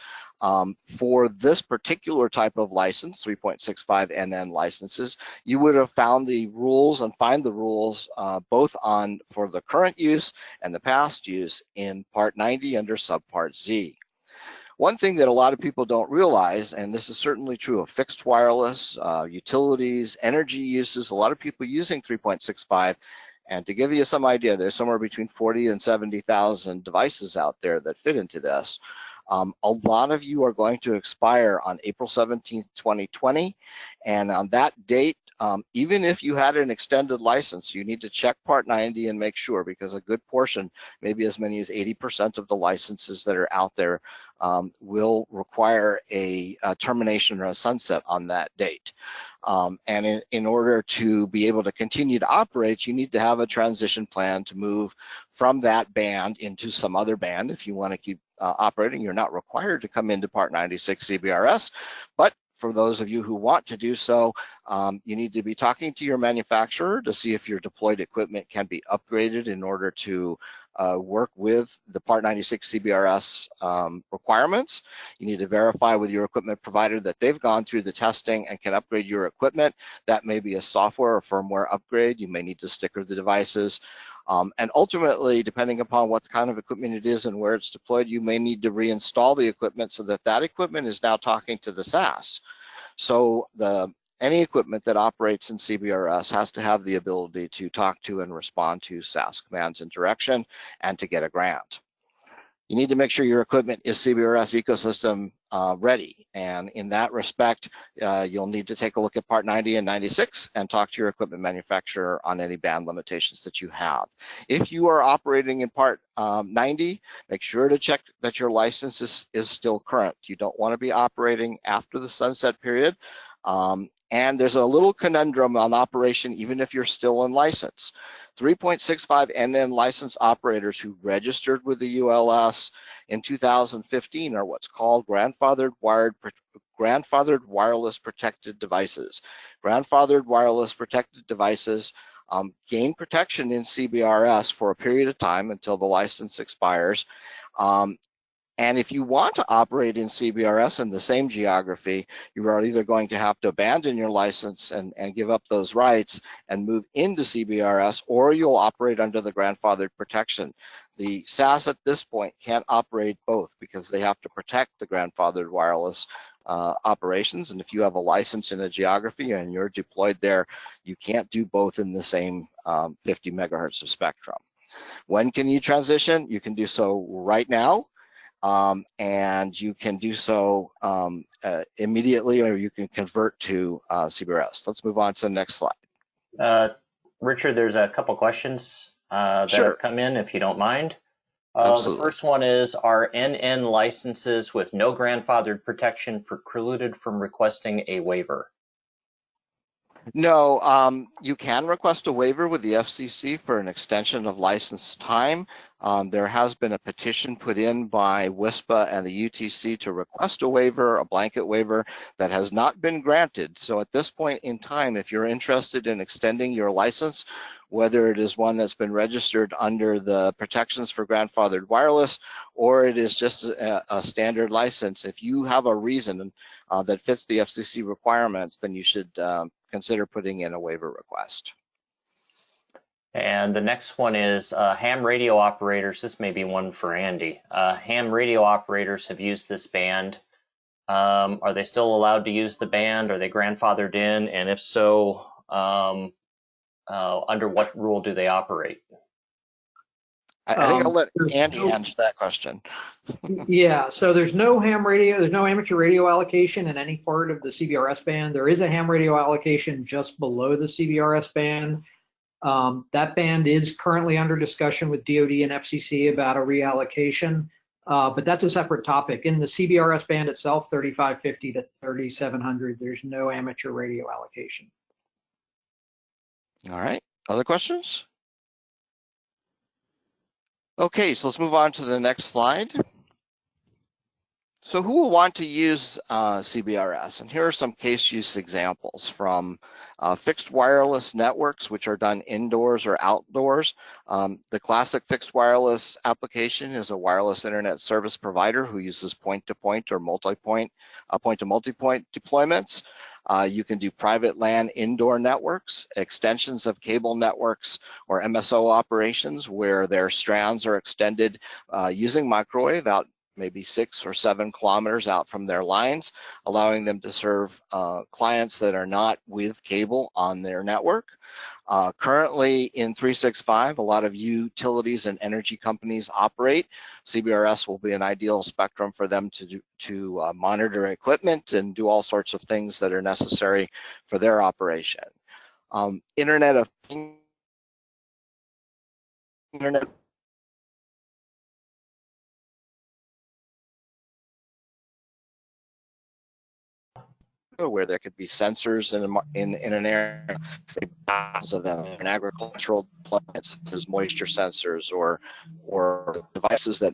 For this particular type of license, 3.65 NN licenses, you would have found the rules and find the rules both for the current use and the past use in Part 90 under Subpart Z. One thing that a lot of people don't realize, and this is certainly true of fixed wireless, utilities, energy uses, a lot of people using 3.65, and to give you some idea, there's somewhere between 40 and 70,000 devices out there that fit into this. A lot of you are going to expire on April 17th, 2020, and on that date, even if you had an extended license, you need to check Part 90 and make sure, because a good portion, maybe as many as 80% of the licenses that are out there will require a termination or a sunset on that date. And in order to be able to continue to operate, you need to have a transition plan to move from that band into some other band. If you want to keep operating, you're not required to come into Part 96 CBRS, but for those of you who want to do so, you need to be talking to your manufacturer to see if your deployed equipment can be upgraded in order to work with the Part 96 CBRS requirements. You need to verify with your equipment provider that they've gone through the testing and can upgrade your equipment. That may be a software or firmware upgrade. You may need to sticker the devices. And ultimately, depending upon what kind of equipment it is and where it's deployed, you may need to reinstall the equipment so that that equipment is now talking to the SAS. So any equipment that operates in CBRS has to have the ability to talk to and respond to SAS commands and direction and to get a grant. You need to make sure your equipment is CBRS ecosystem ready. And in that respect, you'll need to take a look at Part 90 and 96 and talk to your equipment manufacturer on any band limitations that you have. If you are operating in Part 90, make sure to check that your license is still current. You don't want to be operating after the sunset period. And there's a little conundrum on operation even if you're still in license. 3.65 NN license operators who registered with the ULS in 2015 are what's called grandfathered wireless protected devices. Grandfathered wireless protected devices gain protection in CBRS for a period of time until the license expires. And if you want to operate in CBRS in the same geography, you are either going to have to abandon your license and give up those rights and move into CBRS, or you'll operate under the grandfathered protection. The SAS at this point can't operate both because they have to protect the grandfathered wireless operations. And if you have a license in a geography and you're deployed there, you can't do both in the same 50 megahertz of spectrum. When can you transition? You can do so right now. And you can do so immediately, or you can convert to CBRS. Let's move on to the next slide. Richard, there's a couple questions that Sure. have come in, if you don't mind. The Absolutely. first one is, are NN licenses with no grandfathered protection precluded from requesting a waiver? No, you can request a waiver with the FCC for an extension of license time. There has been a petition put in by WISPA and the UTC to request a waiver, a blanket waiver, that has not been granted. So at this point in time, if you're interested in extending your license, whether it is one that's been registered under the protections for grandfathered wireless, or it is just a standard license, if you have a reason that fits the FCC requirements, then you should consider putting in a waiver request. And the next one is ham radio operators. This may be one for Andy. Ham radio operators have used this band. Are they still allowed to use the band? Are they grandfathered in? And if so, under what rule do they operate? I think I'll let Andy answer that question. Yeah, so there's no ham radio, there's no amateur radio allocation in any part of the CBRS band. There is a ham radio allocation just below the CBRS band. That band is currently under discussion with DoD and FCC about a reallocation, but that's a separate topic. In the CBRS band itself, 3550 to 3700, there's no amateur radio allocation. All right, other questions? Okay, so let's move on to the next slide. So who will want to use CBRS? And here are some case use examples from fixed wireless networks, which are done indoors or outdoors. The classic fixed wireless application is a wireless internet service provider who uses point-to-point or multi-point, point-to-multipoint deployments. You can do private LAN indoor networks, extensions of cable networks, or MSO operations where their strands are extended using microwave out maybe 6 or 7 kilometers out from their lines, allowing them to serve clients that are not with cable on their network. Currently in 365, a lot of utilities and energy companies operate. CBRS will be an ideal spectrum for them to monitor equipment and do all sorts of things that are necessary for their operation. Internet of where there could be sensors in an area, thousands of them in agricultural plants, such as moisture sensors or devices that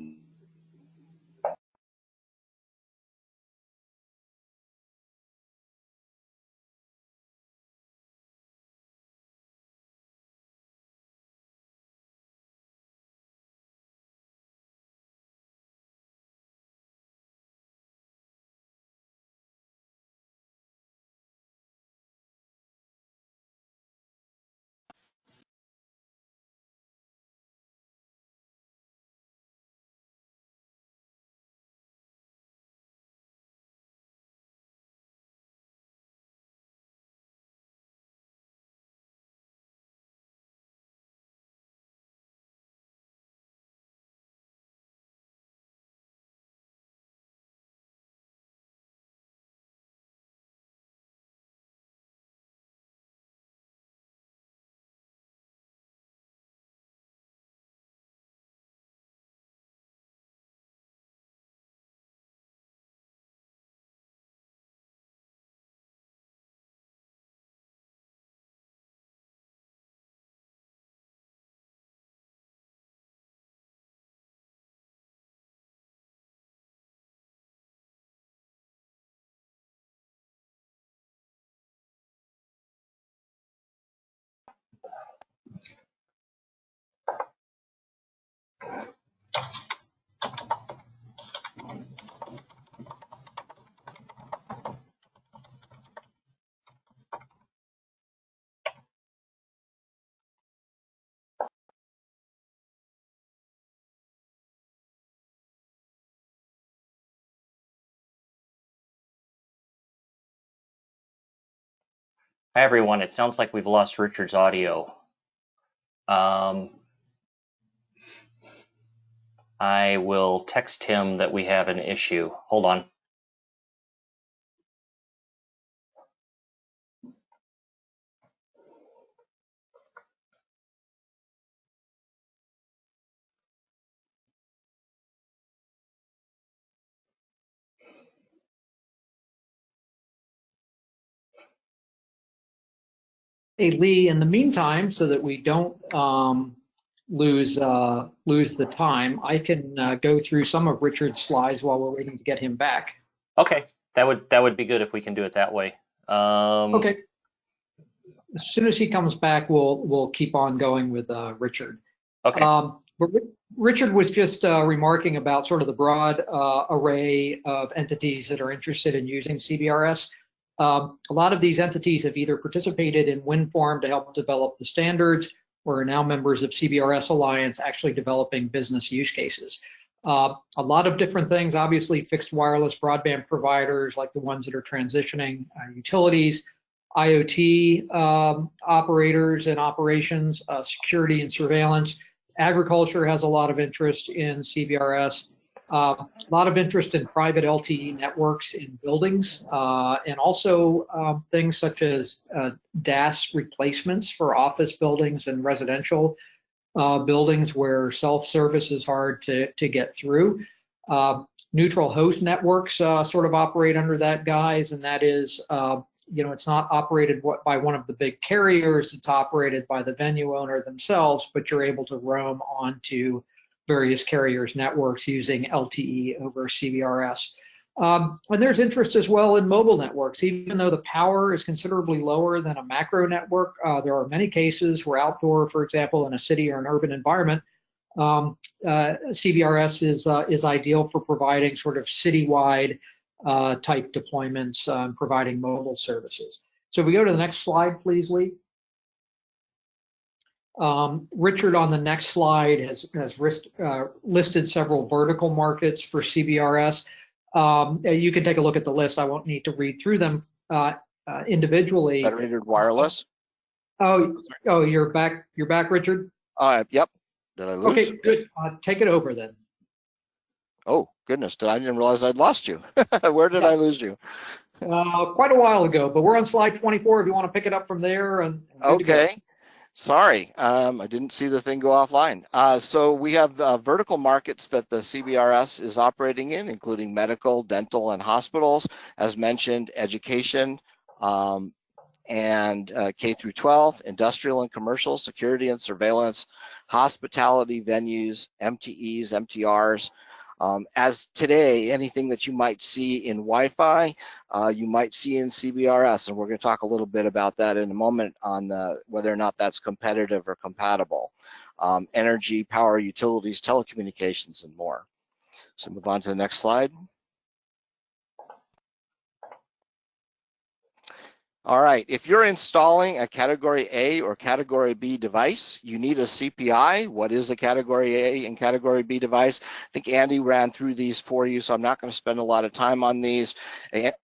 Hi, everyone. It sounds like we've lost Richard's audio. I will text him that we have an issue. Hold on. Hey, Lee, in the meantime, so that we don't lose the time, I can go through some of Richard's slides while we're waiting to get him back. Okay, that would be good if we can do it that way. Okay. As soon as he comes back, we'll keep on going with Richard. Okay. But Richard was just remarking about sort of the broad array of entities that are interested in using CBRS. A lot of these entities have either participated in WINForum to help develop the standards, or are now members of CBRS Alliance, actually developing business use cases. A lot of different things, obviously fixed wireless broadband providers like the ones that are transitioning, utilities, IoT operators and operations, security and surveillance. Agriculture has a lot of interest in CBRS. A lot of interest in private LTE networks in buildings, and also things such as DAS replacements for office buildings and residential buildings where self-service is hard to get through. Neutral host networks sort of operate under that guise, and that is, it's not operated by one of the big carriers, it's operated by the venue owner themselves, but you're able to roam onto various carriers' networks using LTE over CBRS. And there's interest as well in mobile networks. Even though the power is considerably lower than a macro network, there are many cases where outdoor, for example, in a city or an urban environment, CBRS is ideal for providing sort of citywide type deployments, providing mobile services. So if we go to the next slide, please, Lee. Richard on the next slide has listed several vertical markets for CBRS. You can take a look at the list. I won't need to read through them individually. Federated wireless. Oh, you're back. You're back, Richard. Yep. Did I lose? Okay, good. Take it over then. Oh goodness! I didn't realize I'd lost you. Where did I lose you? Quite a while ago, but we're on slide 24. If you want to pick it up from there. Okay. Sorry, I didn't see the thing go offline. So we have vertical markets that the CBRS is operating in, including medical, dental, and hospitals. As mentioned, education and K through 12, industrial and commercial, security and surveillance, hospitality venues, MTEs, MTRs. As today, anything that you might see in Wi-Fi, you might see in CBRS, and we're going to talk a little bit about that in a moment on whether or not that's competitive or compatible. Energy, power, utilities, telecommunications, and more. So move on to the next slide. All right, if you're installing a Category A or Category B device, you need a CPI. What is a Category A and Category B device? I think Andy ran through these for you, so I'm not going to spend a lot of time on these.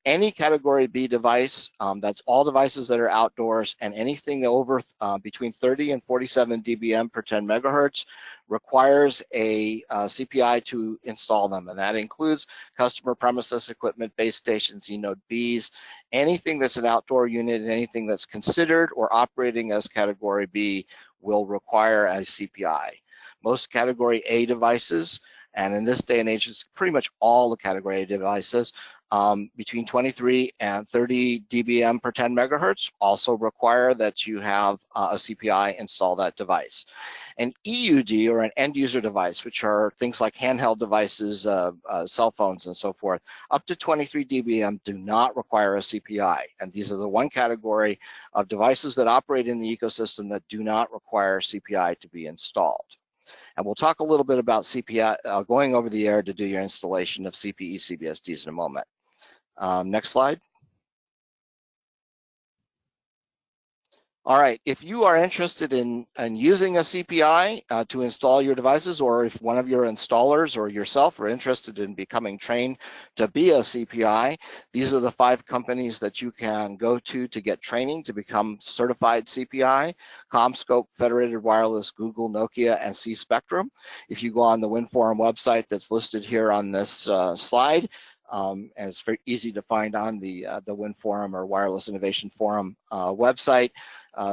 Any Category B device, that's all devices that are outdoors, and anything over between 30 and 47 dBm per 10 megahertz requires a CPI to install them, and that includes customer premises equipment, base stations, eNode Bs, anything that's an outdoor unit and anything that's considered or operating as Category B will require a CPI. Most Category A devices, and in this day and age, it's pretty much all the Category A devices, between 23 and 30 dBm per 10 megahertz also require that you have a CPI install that device. An EUD, or an end user device, which are things like handheld devices, cell phones and so forth, up to 23 dBm do not require a CPI. And these are the one category of devices that operate in the ecosystem that do not require CPI to be installed. And we'll talk a little bit about CPI, going over the air to do your installation of CPE CBSDs in a moment. Next slide. All right, if you are interested in using a CPI to install your devices, or if one of your installers or yourself are interested in becoming trained to be a CPI, these are the 5 companies that you can go to get training to become certified CPI: CommScope, Federated Wireless, Google, Nokia, and C-Spectrum. If you go on the WINForum website that's listed here on this slide, and it's very easy to find on the WINForum or Wireless Innovation Forum website.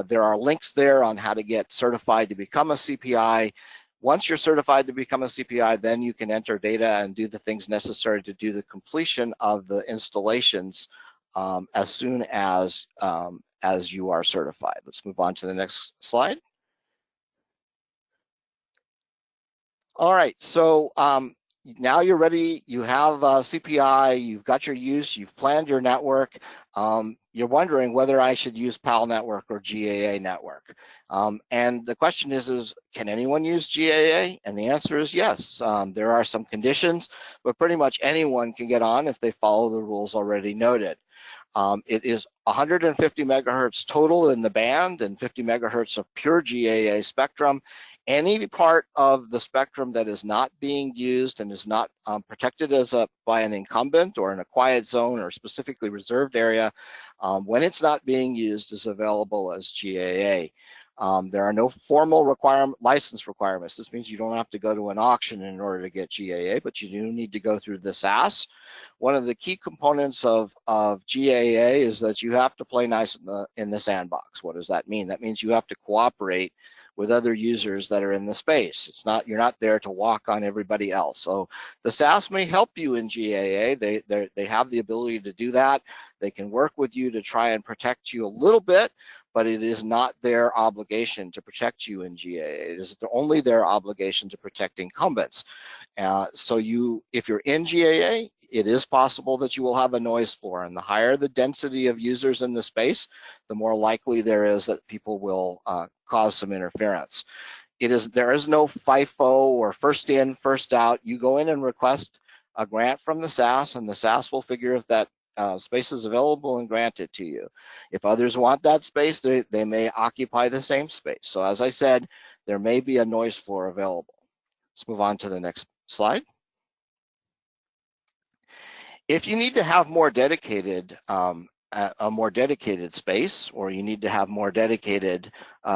There are links there on how to get certified to become a CPI. Once you're certified to become a CPI, then you can enter data and do the things necessary to do the completion of the installations as soon as you are certified. Let's move on to the next slide. All right, so now you're ready. You have CPI, you've got your use, you've planned your network. You're wondering whether I should use PAL network or GAA network. And the question is can anyone use GAA? And the answer is yes. There are some conditions, but pretty much anyone can get on if they follow the rules already noted. It is 150 megahertz total in the band and 50 megahertz of pure GAA spectrum. Any part of the spectrum that is not being used and is not protected by an incumbent or in a quiet zone or specifically reserved area, when it's not being used, is available as GAA. There are no formal license requirements. This means you don't have to go to an auction in order to get GAA, but you do need to go through the SAS. One of the key components of GAA is that you have to play nice in the sandbox. What does that mean? That means you have to cooperate with other users that are in the space. You're not there to walk on everybody else. So the SAS may help you in GAA. They have the ability to do that. They can work with you to try and protect you a little bit, but it is not their obligation to protect you in GAA. It is only their obligation to protect incumbents. So if you're in GAA, it is possible that you will have a noise floor, and the higher the density of users in the space, the more likely there is that people will cause some interference. There is no FIFO or first in, first out. You go in and request a grant from the SAS, and the SAS will figure if that space is available and grant it to you. If others want that space, they may occupy the same space. So as I said, there may be a noise floor available. Let's move on to the next slide. If you need to have more dedicated a more dedicated space, or you need to have more dedicated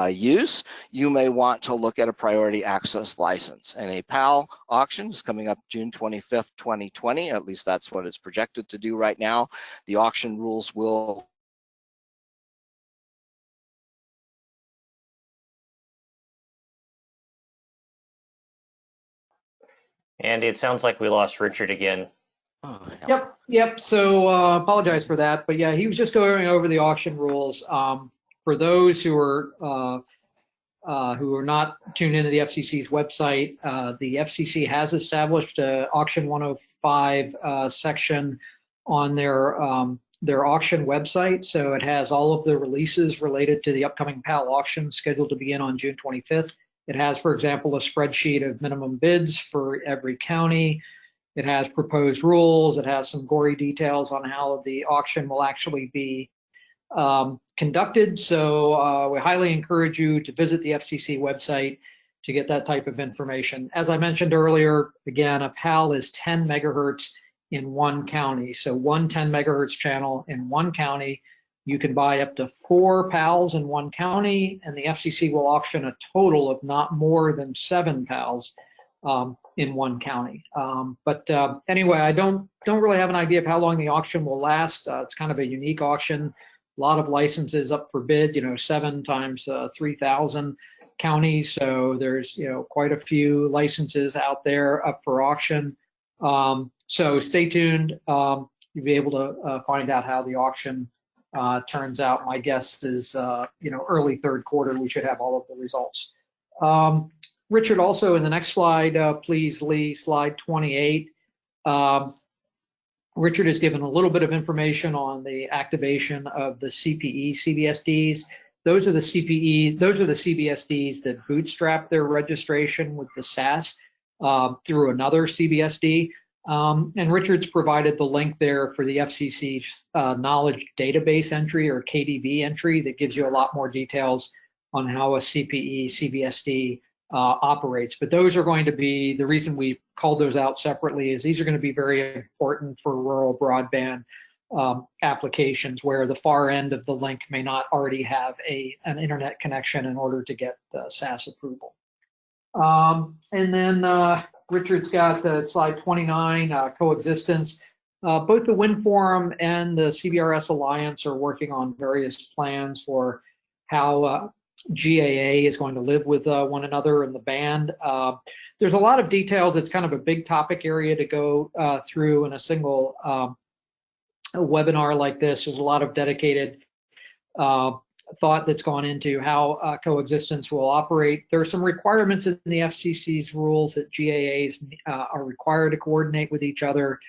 use, you may want to look at a priority access license. And a PAL auction is coming up June 25th, 2020, at least that's what it's projected to do right now. The auction rules will Andy, it sounds like we lost Richard again. Oh, yep. So apologize for that, but yeah, he was just going over the auction rules. For those who are not tuned into the FCC's website, the FCC has established a Auction 105 section on their auction website. So it has all of the releases related to the upcoming PAL auction scheduled to begin on June 25th. It has, for example, a spreadsheet of minimum bids for every county. It has proposed rules. It has some gory details on how the auction will actually be conducted. So we highly encourage you to visit the FCC website to get that type of information. As I mentioned earlier, again, a PAL is 10 megahertz in one county. So one 10 megahertz channel in one county. You can buy up to 4 PALs in one county, and the FCC will auction a total of not more than 7 PALs in one county. Anyway, I don't really have an idea of how long the auction will last. It's kind of a unique auction. A lot of licenses up for bid, 7 times 3,000 counties. So there's, quite a few licenses out there up for auction. So stay tuned. You'll be able to find out how the auction turns out. My guess is, early third quarter, we should have all of the results. Richard, also in the next slide, please, Lee, slide 28. Richard has given a little bit of information on the activation of the CPE CBSDs. Those are the CBSDs that bootstrap their registration with the SAS through another CBSD. And Richard's provided the link there for the FCC's knowledge database entry, or KDB entry, that gives you a lot more details on how a CPE CBSD operates. But those are going to be, the reason we called those out separately is these are going to be very important for rural broadband applications where the far end of the link may not already have an internet connection in order to get SAS approval. And then Richard's got slide 29, coexistence. Both the WINForum and the CBRS Alliance are working on various plans for how GAA is going to live with one another in the band. There's a lot of details. It's kind of a big topic area to go through in a single webinar like this. There's a lot of dedicated thought that's gone into how coexistence will operate. There are some requirements in the FCC's rules that GAAs are required to coordinate with each other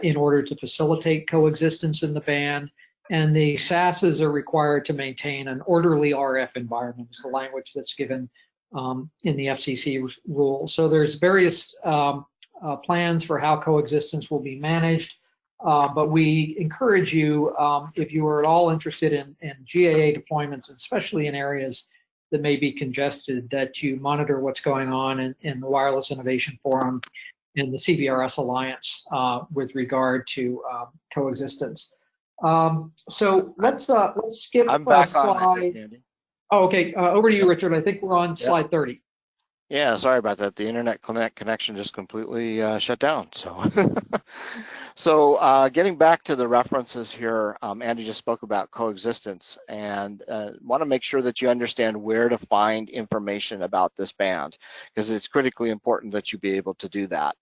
in order to facilitate coexistence in the band. And the SASs are required to maintain an orderly RF environment, is the language that's given in the FCC rules. So there's various plans for how coexistence will be managed. But we encourage you, if you are at all interested in GAA deployments, especially in areas that may be congested, that you monitor what's going on in the Wireless Innovation Forum and the CBRS Alliance with regard to coexistence. So let's skip I'm back slide. on, Andy. Oh, okay, over to you, Richard. I think we're on slide 30. Yeah, sorry about that. The internet connection just completely shut down. So, getting back to the references here, Andy just spoke about coexistence, and want to make sure that you understand where to find information about this band, because it's critically important that you be able to do that.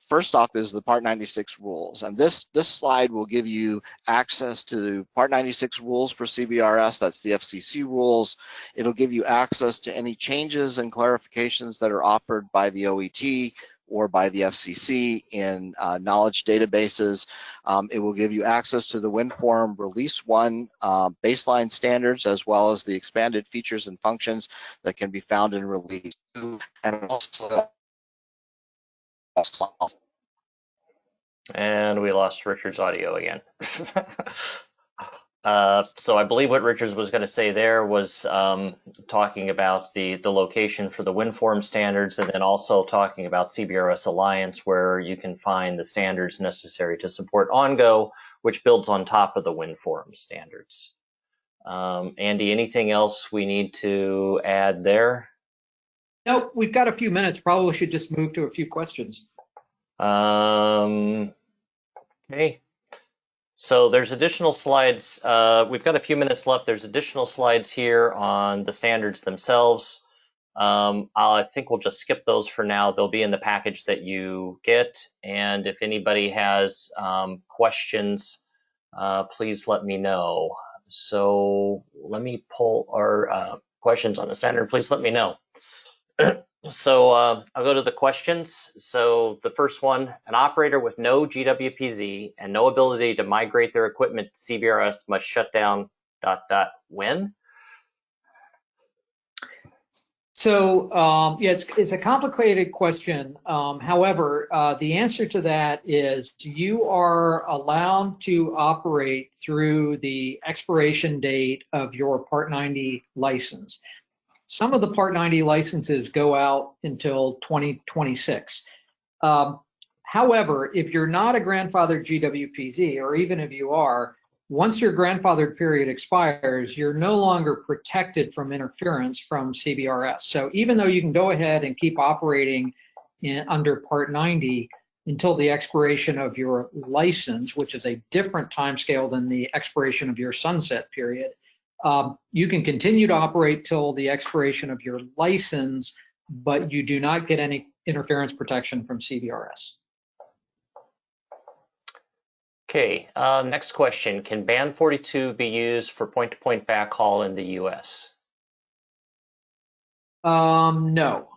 First off is the Part 96 rules, and this slide will give you access to the Part 96 rules for CBRS. That's the FCC rules. It'll give you access to any changes and clarifications that are offered by the OET or by the FCC in knowledge databases. It will give you access to the WINForum Release 1 baseline standards, as well as the expanded features and functions that can be found in Release 2, and also And we lost Richard's audio again. So I believe what Richard was going to say there was talking about the location for the WINForum standards, and then also talking about CBRS Alliance, where you can find the standards necessary to support OnGo, which builds on top of the WINForum standards. Andy, anything else we need to add there? Nope, we've got a few minutes. Probably should just move to a few questions. Okay. So there's additional slides. We've got a few minutes left. There's additional slides here on the standards themselves. I think we'll just skip those for now. They'll be in the package that you get. And if anybody has questions, please let me know. So let me pull our questions on the standard. Please let me know. So I'll go to the questions. So the first one, an operator with no GWPZ and no ability to migrate their equipment to CBRS must shut down ... when? So yeah, it's a complicated question. However, the answer to that is you are allowed to operate through the expiration date of your Part 90 license. Some of the Part 90 licenses go out until 2026. However, if you're not a grandfathered GWPZ, or even if you are, once your grandfathered period expires, you're no longer protected from interference from CBRS. So even though you can go ahead and keep operating under Part 90 until the expiration of your license, which is a different timescale than the expiration of your sunset period, you can continue to operate till the expiration of your license, but you do not get any interference protection from CBRS. Okay, next question. Can band 42 be used for point-to-point backhaul in the US? No.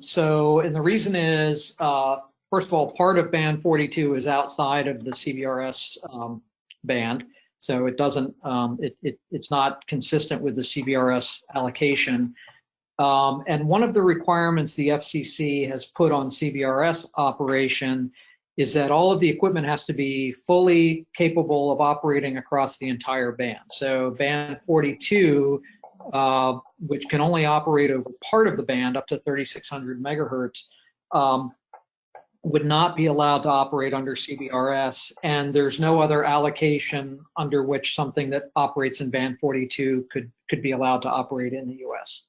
So, and the reason is, first of all, part of band 42 is outside of the CBRS band. So it doesn't, it's not consistent with the CBRS allocation. And one of the requirements the FCC has put on CBRS operation is that all of the equipment has to be fully capable of operating across the entire band. So band 42, which can only operate over part of the band up to 3,600 megahertz, would not be allowed to operate under CBRS, and there's no other allocation under which something that operates in band 42 could be allowed to operate in the US.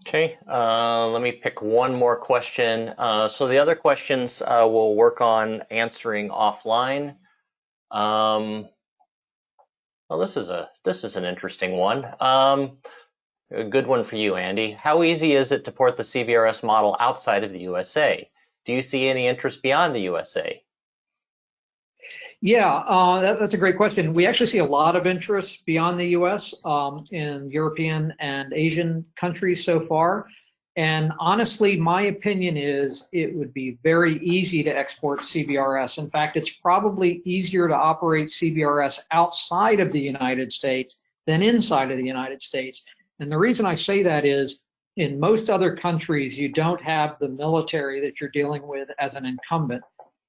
Okay, let me pick one more question. So the other questions we'll work on answering offline. Well, this is an interesting one. A good one for you, Andy. How easy is it to port the CBRS model outside of the USA? Do you see any interest beyond the USA? Yeah, that's a great question. We actually see a lot of interest beyond the US in European and Asian countries so far. And honestly, my opinion is it would be very easy to export CBRS. In fact, it's probably easier to operate CBRS outside of the United States than inside of the United States. And the reason I say that is in most other countries, you don't have the military that you're dealing with as an incumbent.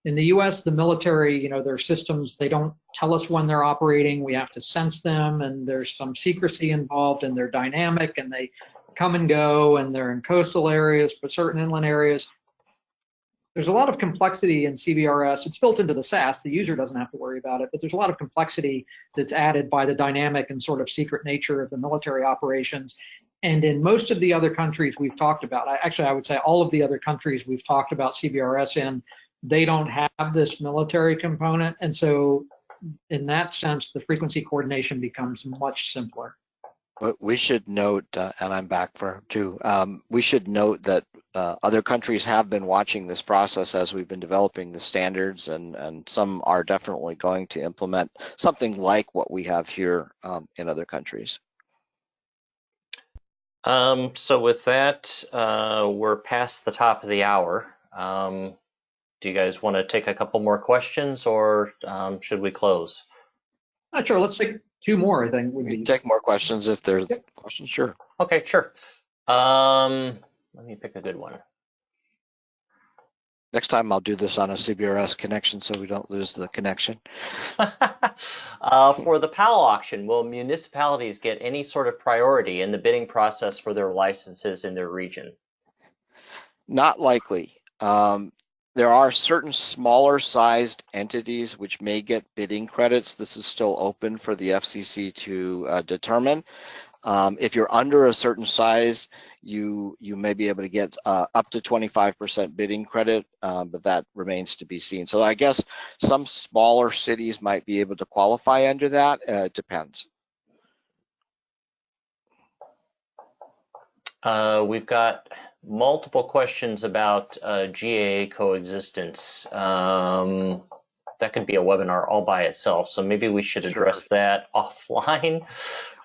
In the US, the military, their systems, they don't tell us when they're operating. We have to sense them, and there's some secrecy involved, and they're dynamic, and they come and go, and they're in coastal areas, but certain inland areas. There's a lot of complexity in CBRS. It's built into the SAS. The user doesn't have to worry about it, but there's a lot of complexity that's added by the dynamic and sort of secret nature of the military operations. And in most of the other countries we've talked about, I would say all of the other countries we've talked about CBRS in, they don't have this military component. And so in that sense, the frequency coordination becomes much simpler. But we should note, and I'm back for two, we should note that other countries have been watching this process as we've been developing the standards, and some are definitely going to implement something like what we have here in other countries. So with that, we're past the top of the hour. Do you guys want to take a couple more questions, or should we close? Not sure. Let's take two more, I think. Would be. Take more questions if there's questions, sure. Okay, sure. Let me pick a good one. Next time I'll do this on a CBRS connection so we don't lose the connection. For the PAL auction, will municipalities get any sort of priority in the bidding process for their licenses in their region? Not likely. There are certain smaller sized entities which may get bidding credits. This is still open for the FCC to determine. If you're under a certain size, you may be able to get up to 25% bidding credit, but that remains to be seen. So I guess some smaller cities might be able to qualify under that. It depends. We've got multiple questions about GAA coexistence. That could be a webinar all by itself, so maybe we should address that offline.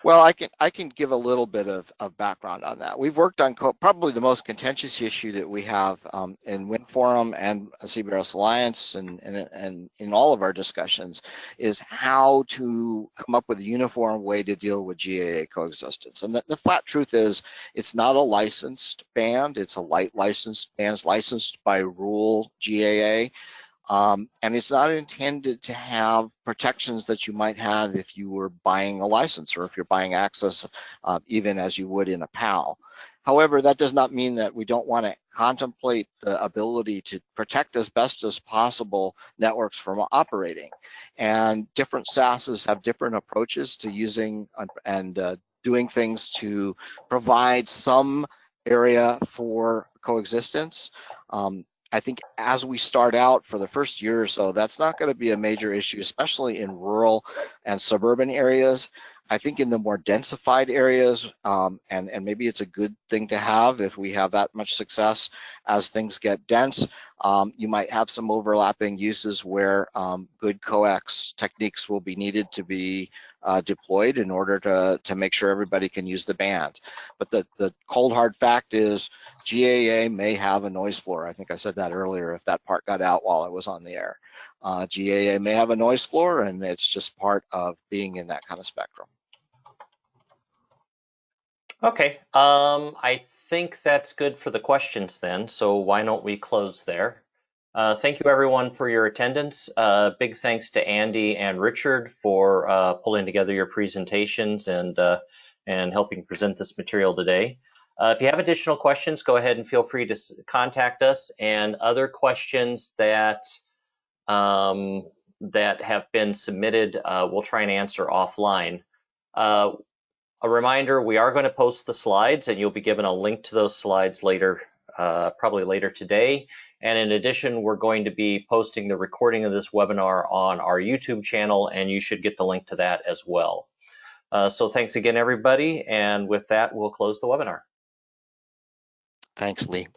Well, I can give a little bit of background on that. We've worked on probably the most contentious issue that we have in WINForum and CBRS Alliance and in all of our discussions is how to come up with a uniform way to deal with GAA coexistence. And the flat truth is it's not a licensed band, it's a light licensed band, it's licensed by rule GAA. And it's not intended to have protections that you might have if you were buying a license or if you're buying access, even as you would in a PAL. However, that does not mean that we don't want to contemplate the ability to protect as best as possible networks from operating. And different SASs have different approaches to using and doing things to provide some area for coexistence. I think as we start out for the first year or so, that's not going to be a major issue, especially in rural and suburban areas. I think in the more densified areas, and maybe it's a good thing to have if we have that much success as things get dense, you might have some overlapping uses where good coax techniques will be needed to be deployed in order to make sure everybody can use the band. But the cold hard fact is GAA may have a noise floor. I think I said that earlier if that part got out while I was on the air. GAA may have a noise floor, and it's just part of being in that kind of spectrum. Okay, I think that's good for the questions then, so why don't we close there? Thank you everyone for your attendance. Big thanks to Andy and Richard for pulling together your presentations and helping present this material today. If you have additional questions, go ahead and feel free to contact us, and other questions that have been submitted, we'll try and answer offline. A reminder, we are going to post the slides, and you'll be given a link to those slides later, probably later today. And in addition, we're going to be posting the recording of this webinar on our YouTube channel, and you should get the link to that as well. So thanks again, everybody. And with that, we'll close the webinar. Thanks, Lee.